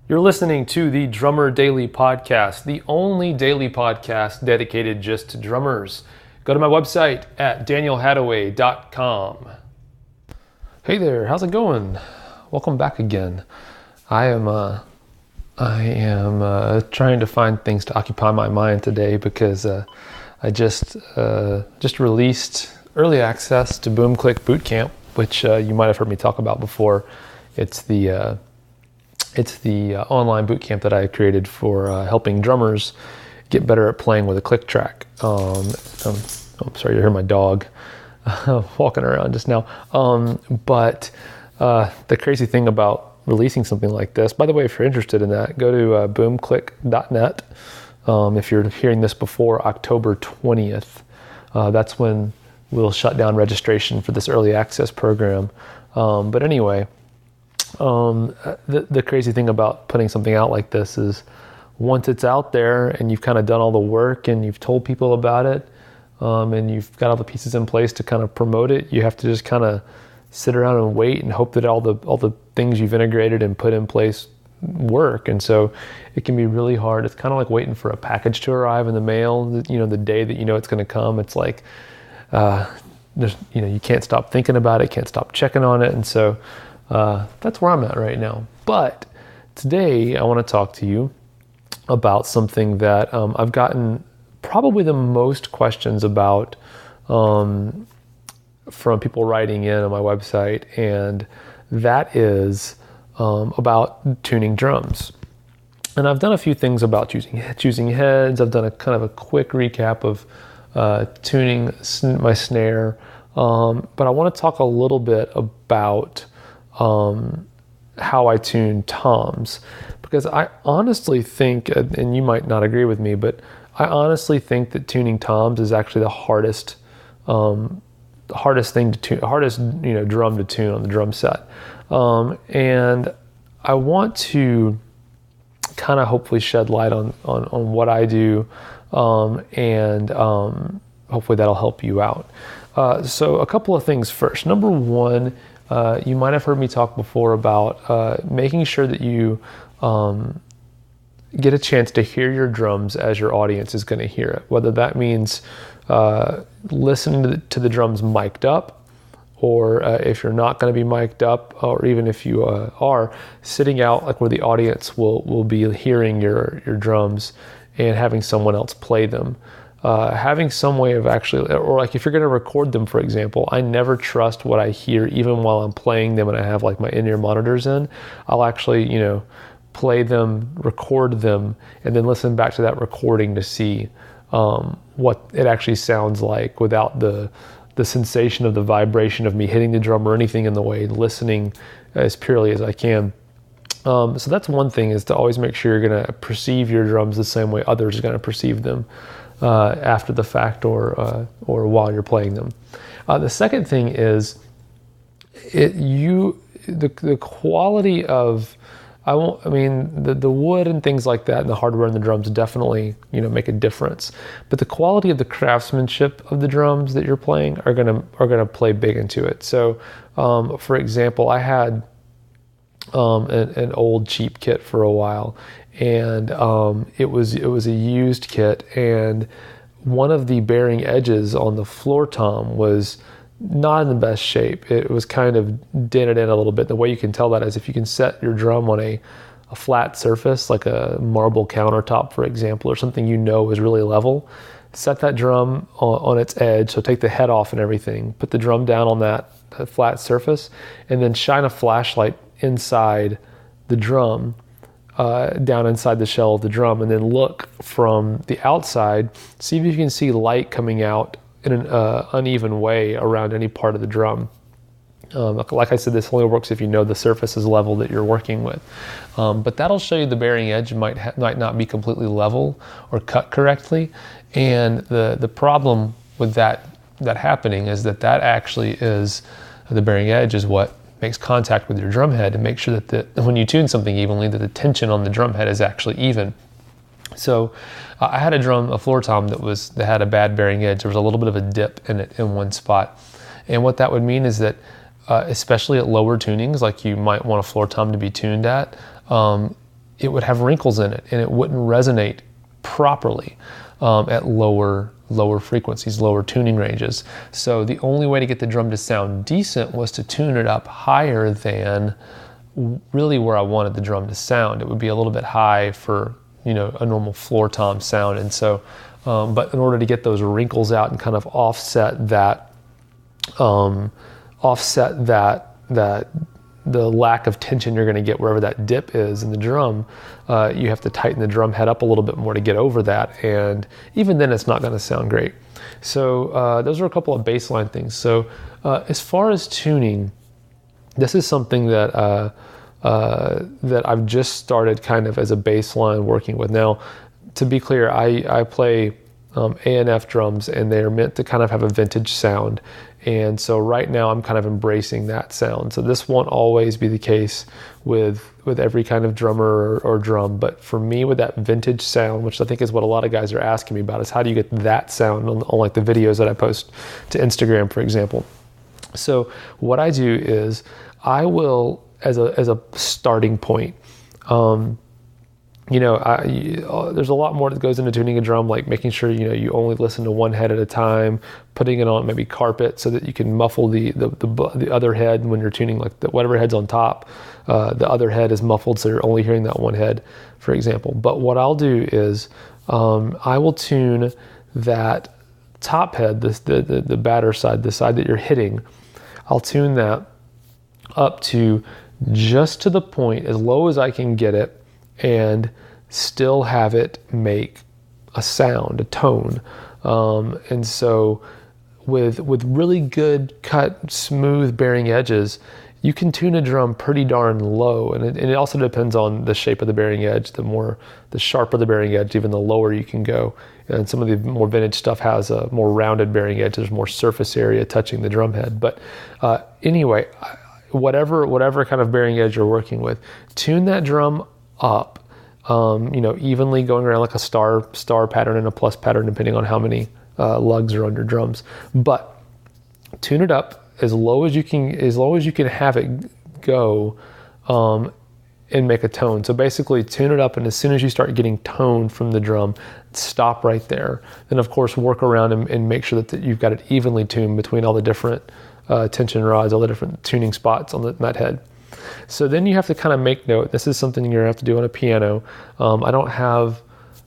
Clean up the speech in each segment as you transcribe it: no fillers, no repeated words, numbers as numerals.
You're listening to the Drummer Daily Podcast, the only daily podcast dedicated just to drummers. Go to my website at danielhadaway.com. Hey there, how's it going? Welcome back again. I am trying to find things to occupy my mind today because I just released early access to BoomClick Bootcamp, which you might have heard me talk about before. It's the online bootcamp that I created for helping drummers get better at playing with a click track. I'm sorry, you heard my dog walking around just now. But the crazy thing about releasing something like this, by the way, if you're interested in that, go to boomclick.net. If you're hearing this before October 20th, that's when we'll shut down registration for this early access program. But anyway, the crazy thing about putting something out like this is once it's out there and you've kind of done all the work and you've told people about it, and you've got all the pieces in place to kind of promote it, you have to just kind of sit around and wait and hope that all the things you've integrated and put in place work. And so it can be really hard. It's kind of like waiting for a package to arrive in the mail, the day that you know it's going to come. It's like, you can't stop thinking about it, can't stop checking on it. And so that's where I'm at right now. But today I want to talk to you about something that I've gotten probably the most questions about from people writing in on my website, and that is about tuning drums. And I've done a few things about choosing heads. I've done a kind of a quick recap of tuning my snare, but I want to talk a little bit about how I tune toms, because I honestly think, and you might not agree with me, but I honestly think that tuning toms is actually the hardest thing to tune, hardest drum to tune on the drum set. And I want to kind of hopefully shed light on what I do, and hopefully that'll help you out. So a couple of things first. Number one, you might have heard me talk before about making sure that you get a chance to hear your drums as your audience is going to hear it. Whether that means listening to the drums mic'd up, or if you're not going to be mic'd up, or even if you are, sitting out like where the audience will be hearing your drums and having someone else play them. Having some way of actually, or like if you're going to record them, for example, I never trust what I hear even while I'm playing them and I have like my in-ear monitors in. I'll actually, play them, record them, and then listen back to that recording to see what it actually sounds like without the sensation of the vibration of me hitting the drum or anything in the way, listening as purely as I can. So that's one thing, is to always make sure you're going to perceive your drums the same way others are going to perceive them after the fact or while you're playing them. The second thing is the quality of, the wood and things like that and the hardware in the drums definitely, make a difference. But the quality of the craftsmanship of the drums that you're playing are gonna play big into it. So, for example, I had an old cheap kit for a while, and it was a used kit, and one of the bearing edges on the floor tom was not in the best shape. It was kind of dented in a little bit. The way you can tell that is if you can set your drum on a flat surface, like a marble countertop, for example, or something is really level, set that drum on its edge, so take the head off and everything, put the drum down on that flat surface, and then shine a flashlight inside the drum, down inside the shell of the drum, and then look from the outside, see if you can see light coming out in an uneven way around any part of the drum. Like I said, this only works if you know the surface is level that you're working with. But that'll show you the bearing edge might not be completely level or cut correctly. And the problem with that happening is that actually is, the bearing edge is what makes contact with your drum head and make sure that when you tune something evenly, that the tension on the drum head is actually even. So I had a floor tom that had a bad bearing edge. There was a little bit of a dip in it in one spot. And what that would mean is that especially at lower tunings, like you might want a floor tom to be tuned at, it would have wrinkles in it and it wouldn't resonate properly at lower frequencies, lower tuning ranges. So the only way to get the drum to sound decent was to tune it up higher than really where I wanted the drum to sound. It would be a little bit high for, a normal floor tom sound. And so, but in order to get those wrinkles out and kind of offset that the lack of tension you're going to get wherever that dip is in the drum, you have to tighten the drum head up a little bit more to get over that, and even then it's not going to sound great. So those are a couple of baseline things. So as far as tuning, this is something that I've just started kind of as a baseline working with. Now, to be clear, I play A&F drums, and they're meant to kind of have a vintage sound. And so right now I'm kind of embracing that sound. So this won't always be the case with every kind of drummer or drum, but for me, with that vintage sound, which I think is what a lot of guys are asking me about, is how do you get that sound on like the videos that I post to Instagram, for example. So what I do is I will, as a starting point, there's a lot more that goes into tuning a drum, like making sure, you only listen to one head at a time, putting it on maybe carpet so that you can muffle the other head when you're tuning, like whatever head's on top, the other head is muffled so you're only hearing that one head, for example. But what I'll do is I will tune that top head, the batter side, the side that you're hitting, I'll tune that up to just to the point, as low as I can get it, and still have it make a sound, a tone. And so with really good cut, smooth bearing edges, you can tune a drum pretty darn low. And it also depends on the shape of the bearing edge. The sharper the bearing edge, even the lower you can go. And some of the more vintage stuff has a more rounded bearing edge. There's more surface area touching the drum head. But anyway, whatever kind of bearing edge you're working with, tune that drum up, evenly going around like a star pattern and a plus pattern, depending on how many lugs are on your drums. But tune it up as low as you can have it go, and make a tone. So basically tune it up, and as soon as you start getting tone from the drum, stop right there. Then of course work around and make sure that you've got it evenly tuned between all the different tension rods, all the different tuning spots on that head. So then you have to kind of make note. This is something you're going to have to do on a piano. I don't have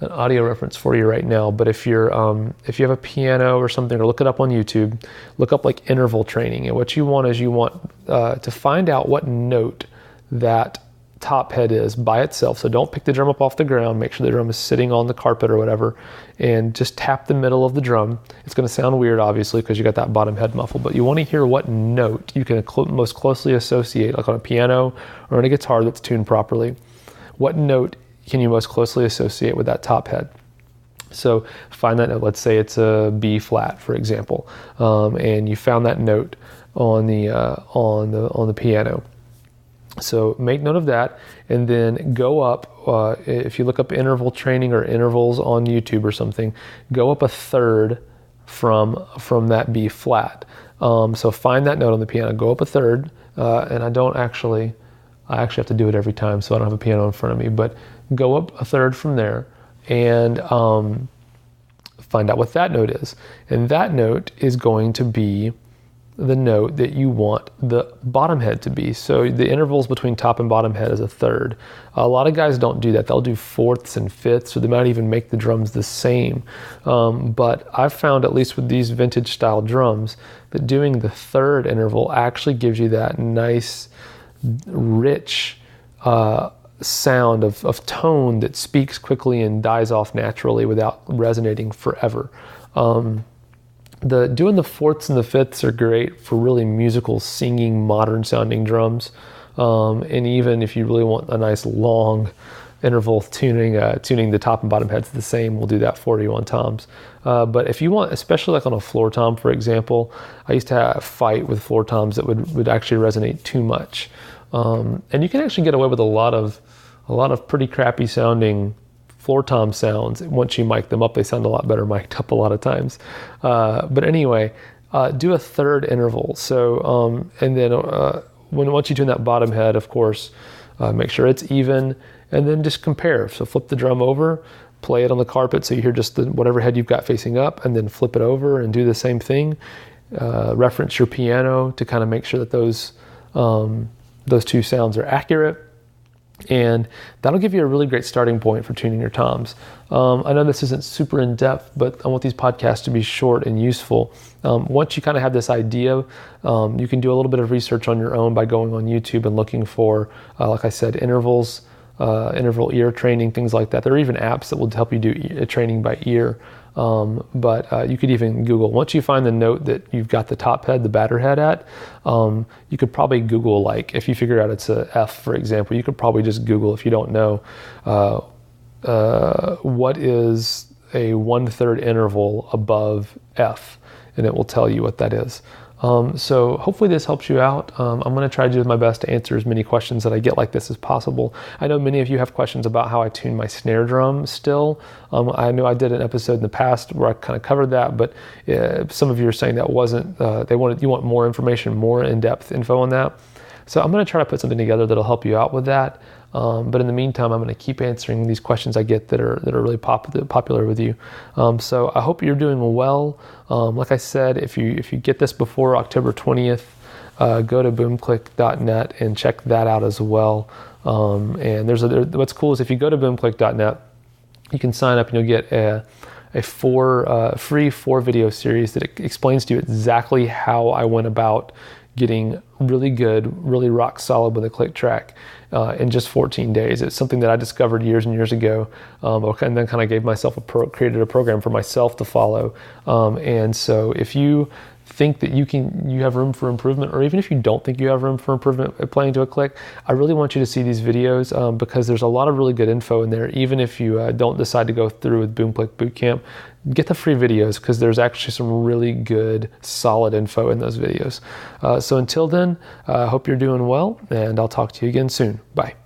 an audio reference for you right now, but if you have a piano or something, or look it up on YouTube, look up like interval training. And what you want is to find out what note that top head is by itself. So don't pick the drum up off the ground. Make sure the drum is sitting on the carpet or whatever, and just tap the middle of the drum. It's going to sound weird, obviously, because you got that bottom head muffled, but you want to hear what note you can most closely associate, like on a piano or on a guitar that's tuned properly. What note can you most closely associate with that top head? So find that note. Let's say it's a B flat, for example, and you found that note on the piano. So make note of that, and then go up, if you look up interval training or intervals on YouTube or something, go up a third from that B flat. So find that note on the piano, go up a third, and I actually have to do it every time, so I don't have a piano in front of me, but go up a third from there and find out what that note is. And that note is going to be the note that you want the bottom head to be. So the intervals between top and bottom head is a third. A lot of guys don't do that. They'll do fourths and fifths, or they might even make the drums the same. But I've found, at least with these vintage style drums, that doing the third interval actually gives you that nice, rich sound of tone that speaks quickly and dies off naturally without resonating forever. Doing the fourths and the fifths are great for really musical, singing, modern sounding drums. And even if you really want a nice long interval tuning the top and bottom heads the same, we'll do that for you on toms. But if you want, especially like on a floor tom, for example, I used to have a fight with floor toms that would actually resonate too much. And you can actually get away with a lot of pretty crappy sounding floor tom sounds. Once you mic them up, they sound a lot better mic'd up a lot of times. But anyway, do a third interval. So, and then once you tune that bottom head, of course, make sure it's even, and then just compare. So flip the drum over, play it on the carpet so you hear just whatever head you've got facing up, and then flip it over and do the same thing. Reference your piano to kind of make sure that those two sounds are accurate. And that'll give you a really great starting point for tuning your toms. I know this isn't super in depth, but I want these podcasts to be short and useful. Once you kind of have this idea, you can do a little bit of research on your own by going on YouTube and looking for, like I said, intervals, interval ear training, things like that. There are even apps that will help you do training by ear. But you could even Google. Once you find the note that you've got the top head, the batter head at, you could probably Google, like if you figure out it's a F, for example, you could probably just Google, if you don't know, what is a 1/3 interval above F, and it will tell you what that is. So hopefully this helps you out. I'm going to try to do my best to answer as many questions that I get like this as possible. I know many of you have questions about how I tune my snare drum still. I know I did an episode in the past where I kind of covered that, but some of you are saying that wasn't, you want more information, more in-depth info on that. So I'm going to try to put something together that'll help you out with that. But in the meantime, I'm going to keep answering these questions I get that are really popular with you. So I hope you're doing well. Like I said, if you get this before October 20th, go to boomclick.net and check that out as well. And what's cool is if you go to boomclick.net, you can sign up and you'll get a free 4-video series that explains to you exactly how I went about getting really good, really rock solid with a click track in just 14 days. It's something that I discovered years and years ago, and then kind of gave myself created a program for myself to follow. And so if you think that you have room for improvement, or even if you don't think you have room for improvement at playing to a click, I really want you to see these videos because there's a lot of really good info in there. Even if you don't decide to go through with BoomClick Bootcamp, get the free videos because there's actually some really good, solid info in those videos. So until then, I hope you're doing well, and I'll talk to you again soon. Bye.